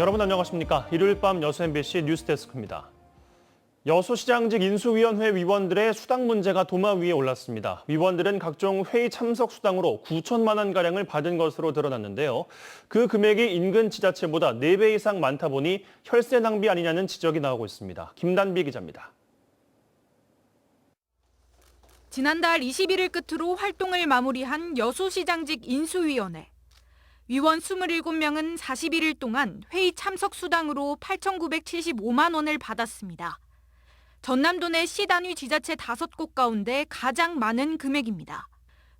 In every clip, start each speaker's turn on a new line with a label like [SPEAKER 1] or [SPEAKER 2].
[SPEAKER 1] 여러분 안녕하십니까? 일요일 밤 여수 MBC 뉴스데스크입니다. 여수시장직 인수위원회 위원들의 수당 문제가 도마 위에 올랐습니다. 위원들은 각종 회의 참석 수당으로 9천만 원가량을 받은 것으로 드러났는데요. 그 금액이 인근 지자체보다 4배 이상 많다 보니 혈세 낭비 아니냐는 지적이 나오고 있습니다. 김단비 기자입니다.
[SPEAKER 2] 지난달 21일 끝으로 활동을 마무리한 여수시장직 인수위원회. 위원 27명은 41일 동안 회의 참석 수당으로 8,975만 원을 받았습니다. 전남도 내 시단위 지자체 5곳 가운데 가장 많은 금액입니다.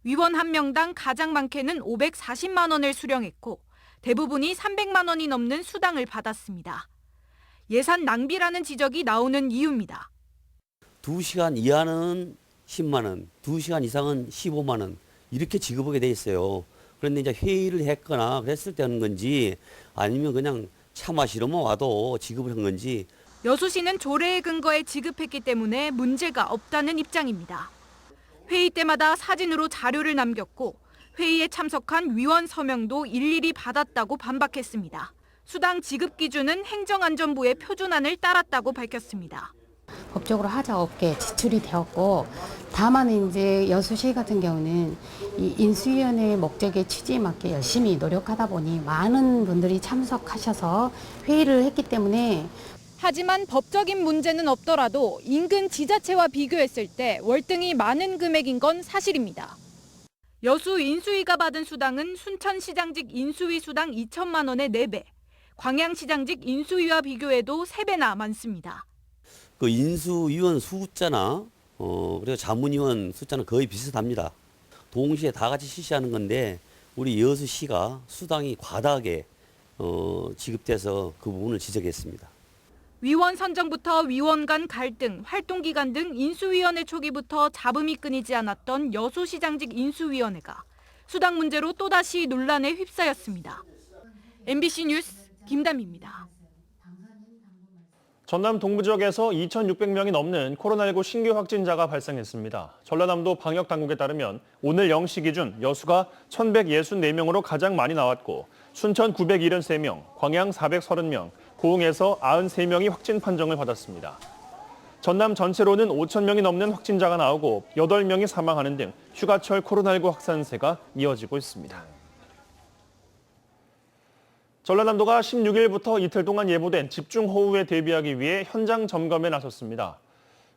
[SPEAKER 2] 위원 1명당 가장 많게는 540만 원을 수령했고 대부분이 300만 원이 넘는 수당을 받았습니다. 예산 낭비라는 지적이 나오는 이유입니다.
[SPEAKER 3] 2시간 이하는 10만 원, 2시간 이상은 15만 원 이렇게 지급하게 돼 있어요. 그런데 이제 회의를 했거나 그랬을 때 하는 건지 아니면 그냥 차 마시러만 와도 지급을 한 건지.
[SPEAKER 2] 여수시는 조례에 근거해 지급했기 때문에 문제가 없다는 입장입니다. 회의 때마다 사진으로 자료를 남겼고 회의에 참석한 위원 서명도 일일이 받았다고 반박했습니다. 수당 지급 기준은 행정안전부의 표준안을 따랐다고 밝혔습니다.
[SPEAKER 4] 법적으로 하자 없게 지출이 되었고, 다만 이제 여수시 같은 경우는 이 인수위원회 목적의 취지에 맞게 열심히 노력하다 보니 많은 분들이 참석하셔서 회의를 했기 때문에.
[SPEAKER 2] 하지만 법적인 문제는 없더라도 인근 지자체와 비교했을 때 월등히 많은 금액인 건 사실입니다. 여수 인수위가 받은 수당은 순천시장직 인수위 수당 2천만 원의 4배, 광양시장직 인수위와 비교해도 3배나 많습니다.
[SPEAKER 3] 그 인수위원 숫자나 그리고 자문위원 숫자는 거의 비슷합니다. 동시에 다 같이 실시하는 건데 우리 여수시가 수당이 과다하게 지급돼서 그 부분을 지적했습니다.
[SPEAKER 2] 위원 선정부터 위원 간 갈등, 활동기간 등 인수위원회 초기부터 잡음이 끊이지 않았던 여수시장직 인수위원회가 수당 문제로 또다시 논란에 휩싸였습니다. MBC 뉴스 김담희입니다.
[SPEAKER 1] 전남 동부 지역에서 2,600명이 넘는 코로나19 신규 확진자가 발생했습니다. 전라남도 방역당국에 따르면 오늘 0시 기준 여수가 1,164명으로 가장 많이 나왔고 순천 973명, 광양 430명, 고흥에서 93명이 확진 판정을 받았습니다. 전남 전체로는 5,000명이 넘는 확진자가 나오고 8명이 사망하는 등 휴가철 코로나19 확산세가 이어지고 있습니다. 전라남도가 16일부터 이틀 동안 예보된 집중호우에 대비하기 위해 현장 점검에 나섰습니다.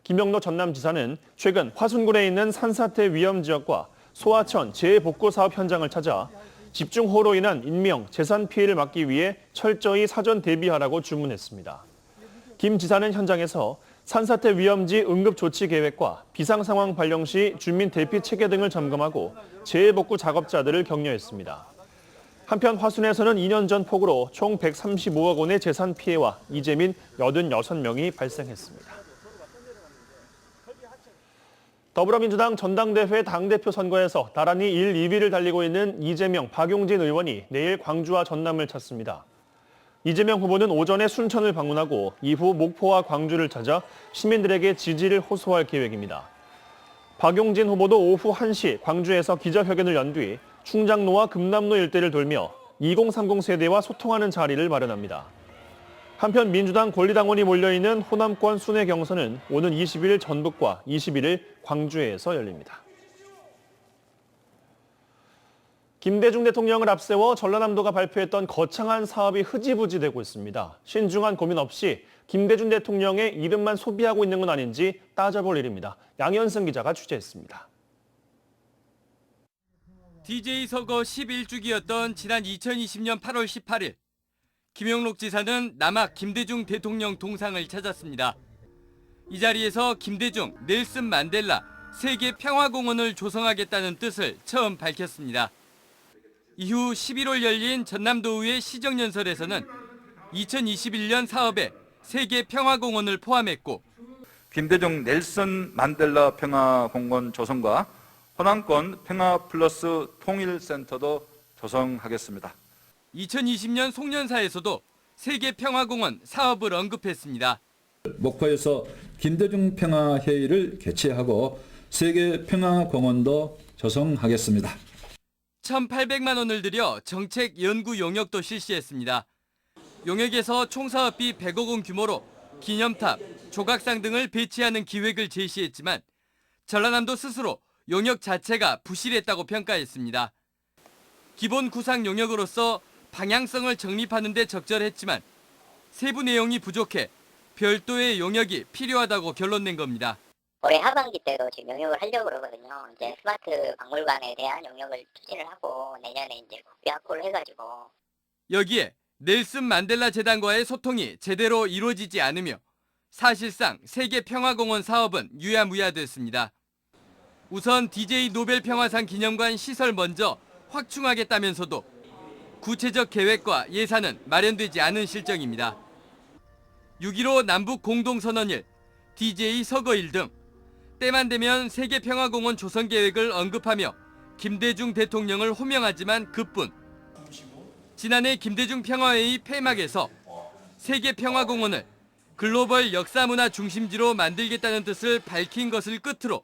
[SPEAKER 1] 김영로 전남지사는 최근 화순군에 있는 산사태 위험 지역과 소하천 재복구사업 현장을 찾아 집중호우로 인한 인명, 재산 피해를 막기 위해 철저히 사전 대비하라고 주문했습니다. 김 지사는 현장에서 산사태 위험지 응급조치 계획과 비상상황 발령 시 주민 대피 체계 등을 점검하고 재복구 작업자들을 격려했습니다. 한편 화순에서는 2년 전 폭우로 총 135억 원의 재산 피해와 이재민 86명이 발생했습니다. 더불어민주당 전당대회 당대표 선거에서 나란히 1, 2위를 달리고 있는 이재명, 박용진 의원이 내일 광주와 전남을 찾습니다. 이재명 후보는 오전에 순천을 방문하고 이후 목포와 광주를 찾아 시민들에게 지지를 호소할 계획입니다. 박용진 후보도 오후 1시 광주에서 기자회견을 연 뒤 충장로와 금남로 일대를 돌며 2030 세대와 소통하는 자리를 마련합니다. 한편 민주당 권리당원이 몰려있는 호남권 순회 경선은 오는 20일 전북과 21일 광주에서 열립니다. 김대중 대통령을 앞세워 전라남도가 발표했던 거창한 사업이 흐지부지되고 있습니다. 신중한 고민 없이 김대중 대통령의 이름만 소비하고 있는 건 아닌지 따져볼 일입니다. 양현승 기자가 취재했습니다.
[SPEAKER 5] DJ 서거 11주기였던 지난 2020년 8월 18일, 김영록 지사는 남학 김대중 대통령 동상을 찾았습니다. 이 자리에서 김대중, 넬슨 만델라 세계평화공원을 조성하겠다는 뜻을 처음 밝혔습니다. 이후 11월 열린 전남도의회 시정연설에서는 2021년 사업에 세계평화공원을 포함했고
[SPEAKER 6] 김대중 넬슨 만델라 평화공원 조성과 호남권 평화 플러스 통일센터도 조성하겠습니다.
[SPEAKER 5] 2020년 송년사에서도 세계평화공원 사업을 언급했습니다.
[SPEAKER 7] 목포에서 김대중 평화회의를 개최하고 세계평화공원도 조성하겠습니다.
[SPEAKER 5] 1,800만 원을 들여 정책 연구 용역도 실시했습니다. 용역에서 총 사업비 100억 원 규모로 기념탑, 조각상 등을 배치하는 기획을 제시했지만 전라남도 스스로 용역 자체가 부실했다고 평가했습니다. 기본 구상 용역으로서 방향성을 정립하는 데 적절했지만 세부 내용이 부족해 별도의 용역이 필요하다고 결론낸 겁니다.
[SPEAKER 8] 올해 하반기 때도 지금 용역을 하려고 그러거든요. 이제 스마트 박물관에 대한 용역을 추진을 하고 내년에 이제 국비 확보를 해가지고.
[SPEAKER 5] 여기에 넬슨 만델라 재단과의 소통이 제대로 이루어지지 않으며 사실상 세계평화공원 사업은 유야무야됐습니다. 우선 DJ 노벨 평화상 기념관 시설 먼저 확충하겠다면서도 구체적 계획과 예산은 마련되지 않은 실정입니다. 6.15 남북 공동선언일, DJ 서거일 등 때만 되면 세계평화공원 조성 계획을 언급하며 김대중 대통령을 호명하지만 그뿐. 지난해 김대중 평화회의 폐막에서 세계평화공원을 글로벌 역사문화 중심지로 만들겠다는 뜻을 밝힌 것을 끝으로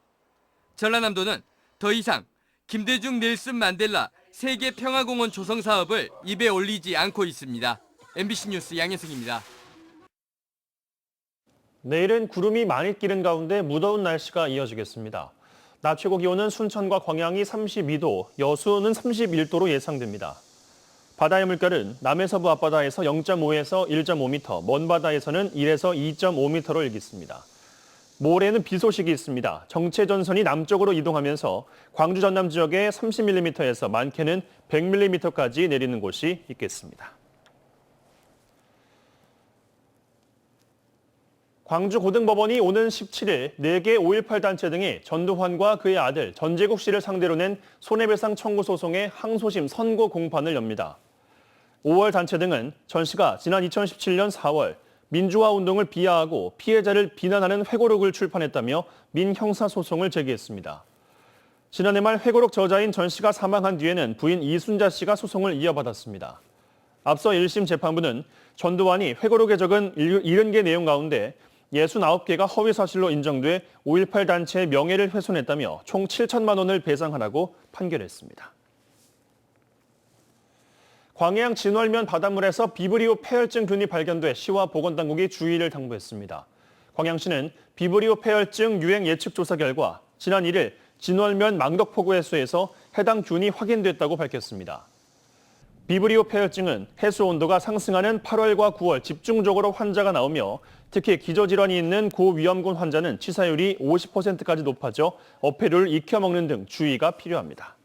[SPEAKER 5] 전라남도는 더 이상 김대중 넬슨 만델라 세계평화공원 조성 사업을 입에 올리지 않고 있습니다. MBC 뉴스 양혜승입니다.
[SPEAKER 1] 내일은 구름이 많이 끼는 가운데 무더운 날씨가 이어지겠습니다. 낮 최고 기온은 순천과 광양이 32도, 여수는 31도로 예상됩니다. 바다의 물결은 남해서부 앞바다에서 0.5에서 1.5m, 먼 바다에서는 1에서 2.5m로 일겠습니다. 모레는 비 소식이 있습니다. 정체 전선이 남쪽으로 이동하면서 광주 전남 지역에 30mm에서 많게는 100mm까지 내리는 곳이 있겠습니다. 광주고등법원이 오는 17일 4개 5.18 단체 등이 전두환과 그의 아들 전재국 씨를 상대로 낸 손해배상 청구 소송의 항소심 선고 공판을 엽니다. 5월 단체 등은 전 씨가 지난 2017년 4월 민주화 운동을 비하하고 피해자를 비난하는 회고록을 출판했다며 민형사소송을 제기했습니다. 지난해 말 회고록 저자인 전 씨가 사망한 뒤에는 부인 이순자 씨가 소송을 이어받았습니다. 앞서 1심 재판부는 전두환이 회고록에 적은 70개 내용 가운데 69개가 허위 사실로 인정돼 5.18 단체의 명예를 훼손했다며 총 7천만 원을 배상하라고 판결했습니다. 광양 진월면 바닷물에서 비브리오 폐혈증 균이 발견돼 시와 보건당국이 주의를 당부했습니다. 광양시는 비브리오 폐혈증 유행 예측 조사 결과 지난 1일 진월면 망덕포구 해수에서 해당 균이 확인됐다고 밝혔습니다. 비브리오 폐혈증은 해수 온도가 상승하는 8월과 9월 집중적으로 환자가 나오며 특히 기저질환이 있는 고위험군 환자는 치사율이 50%까지 높아져 어패류를 익혀 먹는 등 주의가 필요합니다.